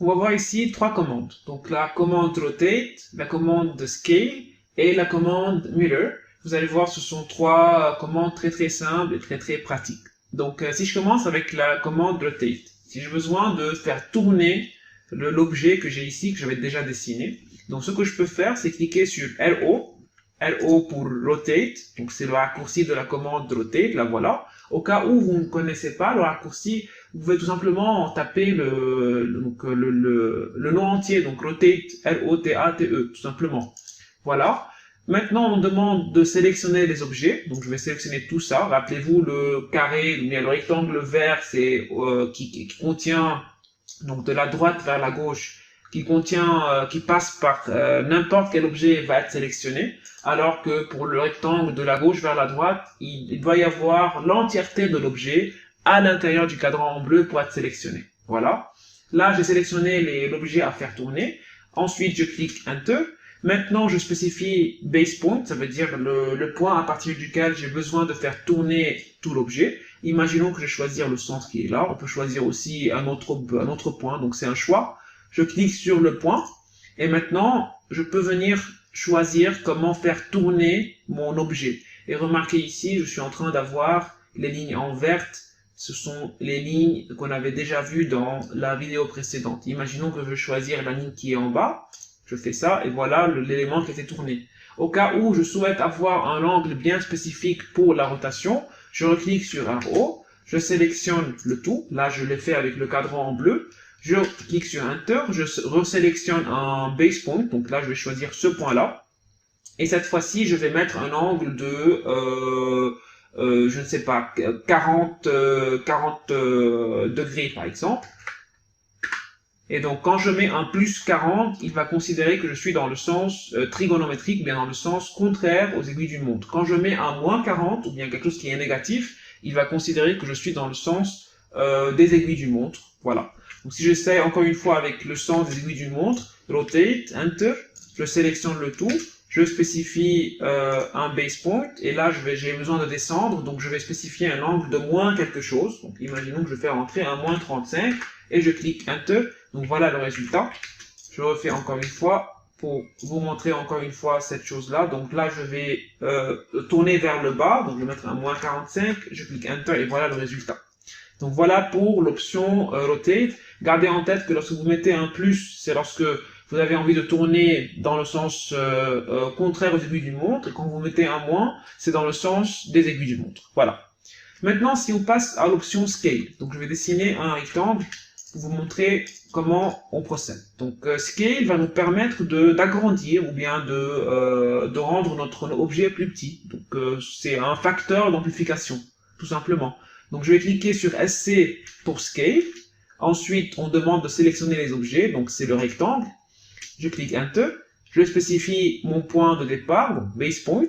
on va voir ici trois commandes. Donc la commande rotate, la commande scale et la commande mirror. Vous allez voir, ce sont trois commandes très simples et très pratiques. Donc si je commence avec la commande rotate, si j'ai besoin de faire tourner l'objet que j'ai ici, que j'avais déjà dessiné, donc ce que je peux faire, c'est cliquer sur RO pour rotate, donc c'est le raccourci de la commande rotate, là voilà. Au cas où vous ne connaissez pas le raccourci, vous pouvez tout simplement taper le nom entier, donc rotate, R-O-T-A-T-E, tout simplement. Voilà. Maintenant, on demande de sélectionner les objets, donc je vais sélectionner tout ça. Rappelez-vous, le carré, le rectangle vert, c'est qui contient donc de la droite vers la gauche, qui passe par n'importe quel objet va être sélectionné, alors que pour le rectangle de la gauche vers la droite, il doit y avoir l'entièreté de l'objet à l'intérieur du cadran en bleu pour être sélectionné. Voilà. Là, j'ai sélectionné l'objet à faire tourner. Ensuite, je clique Enter. Maintenant, je spécifie base point, ça veut dire le point à partir duquel j'ai besoin de faire tourner tout l'objet. Imaginons que je vais choisir le centre qui est là. On peut choisir aussi un autre point, donc c'est un choix. Je clique sur le point et maintenant, je peux venir choisir comment faire tourner mon objet. Et remarquez ici, je suis en train d'avoir les lignes en verte. Ce sont les lignes qu'on avait déjà vues dans la vidéo précédente. Imaginons que je veux choisir la ligne qui est en bas. Je fais ça et voilà l'élément qui a été tourné. Au cas où je souhaite avoir un angle bien spécifique pour la rotation, je reclique sur un haut, je sélectionne le tout. Là, je l'ai fait avec le cadran en bleu. Je clique sur Enter, je resélectionne un base point. Donc là, je vais choisir ce point-là. Et cette fois-ci, je vais mettre un angle de, je ne sais pas, 40 degrés par exemple. Et donc, quand je mets un plus 40, il va considérer que je suis dans le sens trigonométrique, bien dans le sens contraire aux aiguilles d'une montre. Quand je mets un moins 40, ou bien quelque chose qui est négatif, il va considérer que je suis dans le sens des aiguilles d'une montre. Voilà. Donc, si j'essaie encore une fois avec le sens des aiguilles d'une montre, rotate, enter, je sélectionne le tout, je spécifie un base point, et là, j'ai besoin de descendre, donc je vais spécifier un angle de moins quelque chose. Donc, imaginons que je fais rentrer un moins 35, et je clique Enter. Donc voilà le résultat. Je refais encore une fois pour vous montrer encore une fois cette chose-là. Donc là, je vais tourner vers le bas. Donc je vais mettre un moins 45. Je clique Enter et voilà le résultat. Donc voilà pour l'option Rotate. Gardez en tête que lorsque vous mettez un plus, c'est lorsque vous avez envie de tourner dans le sens contraire aux aiguilles d'une montre. Et quand vous mettez un moins, c'est dans le sens des aiguilles d'une montre. Voilà. Maintenant, si on passe à l'option Scale. Donc je vais dessiner un rectangle pour vous montrer comment on procède. Donc Scale va nous permettre d'agrandir ou bien de rendre notre objet plus petit. Donc c'est un facteur d'amplification, tout simplement. Donc je vais cliquer sur SC pour Scale. Ensuite, on demande de sélectionner les objets, donc c'est le rectangle. Je clique Enter. Je spécifie mon point de départ, donc base point.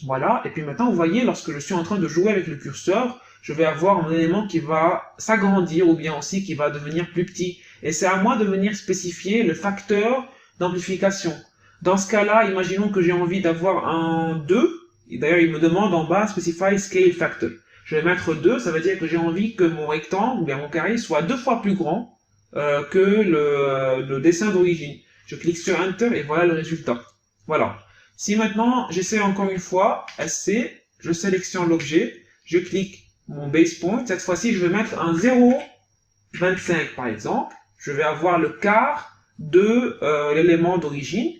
Voilà, et puis maintenant, vous voyez, lorsque je suis en train de jouer avec le curseur, je vais avoir un élément qui va s'agrandir ou bien aussi qui va devenir plus petit. Et c'est à moi de venir spécifier le facteur d'amplification. Dans ce cas-là, imaginons que j'ai envie d'avoir un 2. Et d'ailleurs, il me demande en bas, Specify Scale Factor. Je vais mettre 2, ça veut dire que j'ai envie que mon rectangle ou bien mon carré soit 2 fois plus grand que le dessin d'origine. Je clique sur Enter et voilà le résultat. Voilà. Si maintenant, j'essaie encore une fois, SC, je sélectionne l'objet, je clique mon base point. Cette fois-ci, je vais mettre un 0,25 par exemple. Je vais avoir le quart de l'élément d'origine.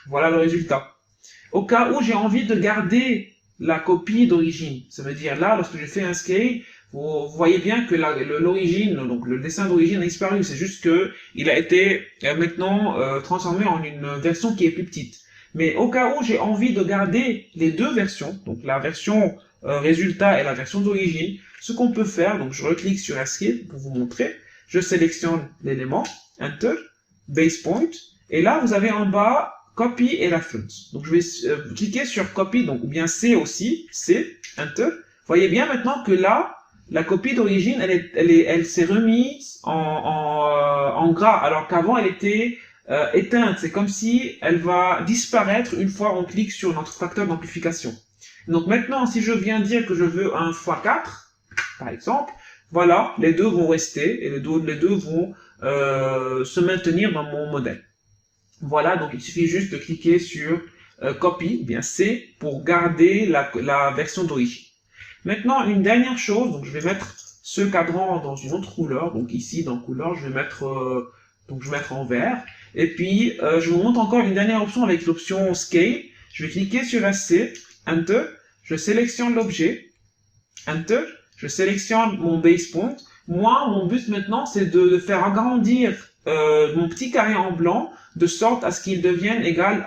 Voilà le résultat. Au cas où j'ai envie de garder la copie d'origine, ça veut dire là, lorsque je fais un scale, vous voyez bien que l'origine, donc le dessin d'origine a disparu. C'est juste que il a été maintenant transformé en une version qui est plus petite. Mais au cas où j'ai envie de garder les deux versions, donc la version résultat et la version d'origine, ce qu'on peut faire, donc je reclique sur Escape pour vous montrer, je sélectionne l'élément, Enter, Base Point, et là vous avez en bas Copy et Reference. Donc je vais cliquer sur Copy, donc ou bien C aussi, C, Enter. Vous voyez bien maintenant que là, la copie d'origine, elle s'est remise en gras, alors qu'avant elle était éteinte. C'est comme si elle va disparaître une fois on clique sur notre facteur d'amplification. Donc maintenant, si je viens dire que je veux un x4, par exemple, Voilà, les deux vont rester et les deux vont se maintenir dans mon modèle. Voilà, donc il suffit juste de cliquer sur Copy, ou bien C, pour garder la version d'origine. Maintenant, une dernière chose, donc je vais mettre ce cadran dans une autre couleur, donc ici dans couleur, je vais mettre en vert. Et puis, je vous montre encore une dernière option avec l'option Scale. Je vais cliquer sur SC, Enter, je sélectionne l'objet, Enter, je sélectionne mon base point. Moi, mon but maintenant, c'est de faire agrandir mon petit carré en blanc de sorte à ce qu'il devienne égal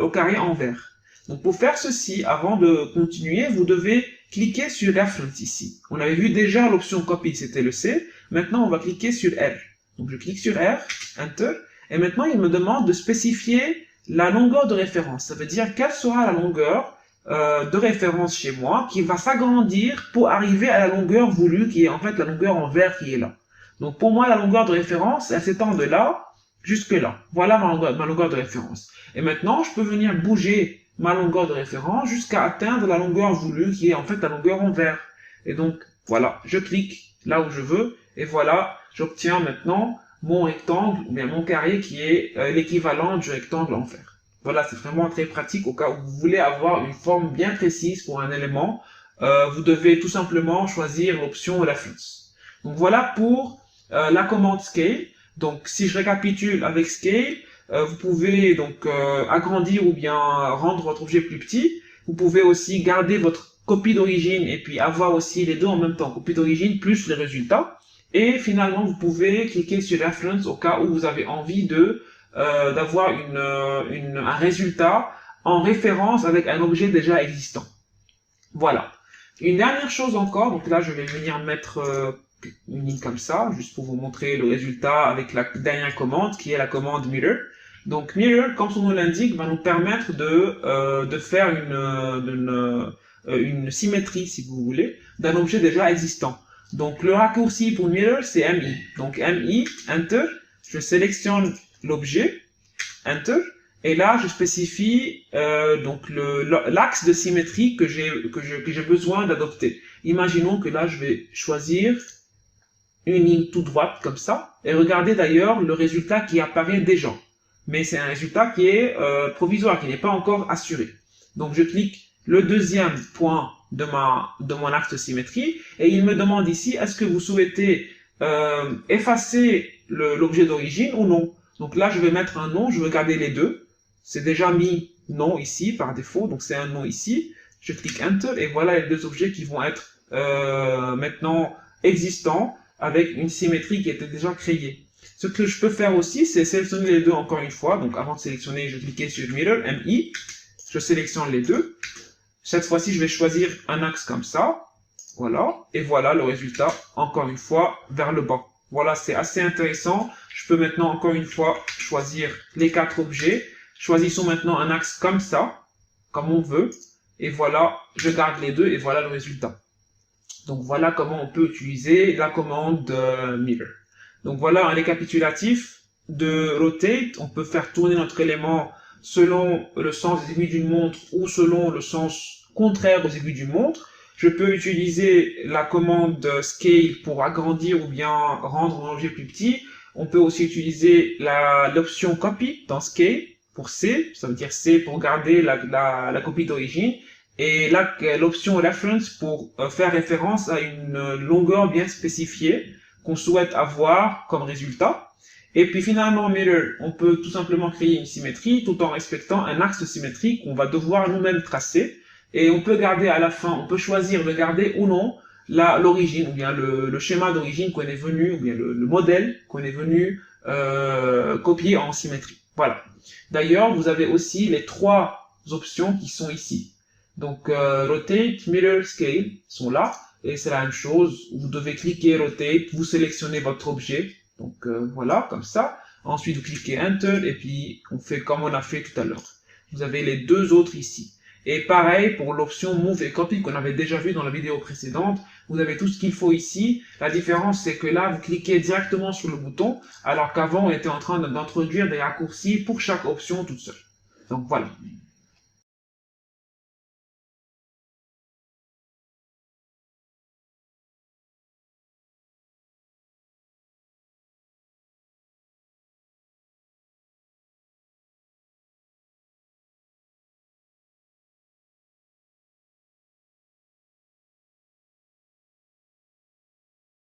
au carré en vert. Donc pour faire ceci, avant de continuer, vous devez cliquer sur Reference ici. On avait vu déjà l'option Copy, c'était le C. Maintenant, on va cliquer sur R. Donc je clique sur R, Enter, et maintenant il me demande de spécifier la longueur de référence. Ça veut dire quelle sera la longueur de référence chez moi qui va s'agrandir pour arriver à la longueur voulue qui est en fait la longueur en vert qui est là. Donc pour moi, la longueur de référence, elle s'étend de là jusque là. Voilà ma longueur de référence. Et maintenant, je peux venir bouger ma longueur de référence jusqu'à atteindre la longueur voulue qui est en fait la longueur en vert. Et donc, voilà, je clique là où je veux et voilà, j'obtiens maintenant mon rectangle, ou bien mon carré qui est l'équivalent du rectangle en vert. Voilà, c'est vraiment très pratique au cas où vous voulez avoir une forme bien précise pour un élément. Vous devez tout simplement choisir l'option Reference. Donc voilà pour la commande Scale. Donc si je récapitule avec Scale, vous pouvez donc agrandir ou bien rendre votre objet plus petit. Vous pouvez aussi garder votre copie d'origine et puis avoir aussi les deux en même temps, copie d'origine plus les résultats. Et finalement, vous pouvez cliquer sur Reference au cas où vous avez envie d'avoir un résultat en référence avec un objet déjà existant. Voilà. Une dernière chose encore, donc là je vais venir mettre une ligne comme ça, juste pour vous montrer le résultat avec la dernière commande qui est la commande Mirror. Donc Mirror, comme son nom l'indique, va nous permettre de faire une symétrie, si vous voulez, d'un objet déjà existant. Donc le raccourci pour Mirror, c'est MI. Donc MI, Enter, je sélectionne l'objet, Enter, et là je spécifie donc l'axe de symétrie que j'ai besoin d'adopter. Imaginons que là je vais choisir une ligne toute droite comme ça, et regardez d'ailleurs le résultat qui apparaît déjà. Mais c'est un résultat qui est provisoire, qui n'est pas encore assuré. Donc je clique le deuxième point de mon axe de symétrie, et il me demande ici, est-ce que vous souhaitez effacer l'objet d'origine ou non? Donc là, je vais mettre un non, je veux garder les deux. C'est déjà mis non ici par défaut, donc c'est un non ici. Je clique Enter, et voilà les deux objets qui vont être maintenant existants, avec une symétrie qui était déjà créée. Ce que je peux faire aussi, c'est sélectionner les deux encore une fois. Donc avant de sélectionner, je clique sur Mirror, MI, je sélectionne les deux. Cette fois-ci, je vais choisir un axe comme ça. Voilà. Et voilà le résultat, encore une fois, vers le bas. Voilà, c'est assez intéressant. Je peux maintenant, encore une fois, choisir les 4 objets. Choisissons maintenant un axe comme ça, comme on veut. Et voilà, je garde les deux et voilà le résultat. Donc voilà comment on peut utiliser la commande Mirror. Donc voilà un récapitulatif de Rotate. On peut faire tourner notre élément selon le sens des aiguilles d'une montre ou selon le sens contraire aux aiguilles d'une montre. Je peux utiliser la commande Scale pour agrandir ou bien rendre un objet plus petit. On peut aussi utiliser l'option Copy dans Scale pour C, ça veut dire C pour garder la copie d'origine. Et là, l'option Reference pour faire référence à une longueur bien spécifiée qu'on souhaite avoir comme résultat. Et puis finalement, Mirror, on peut tout simplement créer une symétrie tout en respectant un axe de symétrie qu'on va devoir nous-mêmes tracer. Et on peut garder à la fin, on peut choisir de garder ou non l'origine, ou bien le schéma d'origine qu'on est venu, ou bien le modèle qu'on est venu copier en symétrie. Voilà. D'ailleurs, vous avez aussi les 3 options qui sont ici. Donc, Rotate, Mirror, Scale sont là. Et c'est la même chose. Vous devez cliquer Rotate, vous sélectionnez votre objet. Donc, voilà, comme ça. Ensuite, vous cliquez Enter et puis on fait comme on a fait tout à l'heure. Vous avez les 2 autres ici. Et pareil pour l'option Move et Copy qu'on avait déjà vu dans la vidéo précédente. Vous avez tout ce qu'il faut ici. La différence, c'est que là, vous cliquez directement sur le bouton, alors qu'avant, on était en train d'introduire des raccourcis pour chaque option toute seule. Donc, voilà.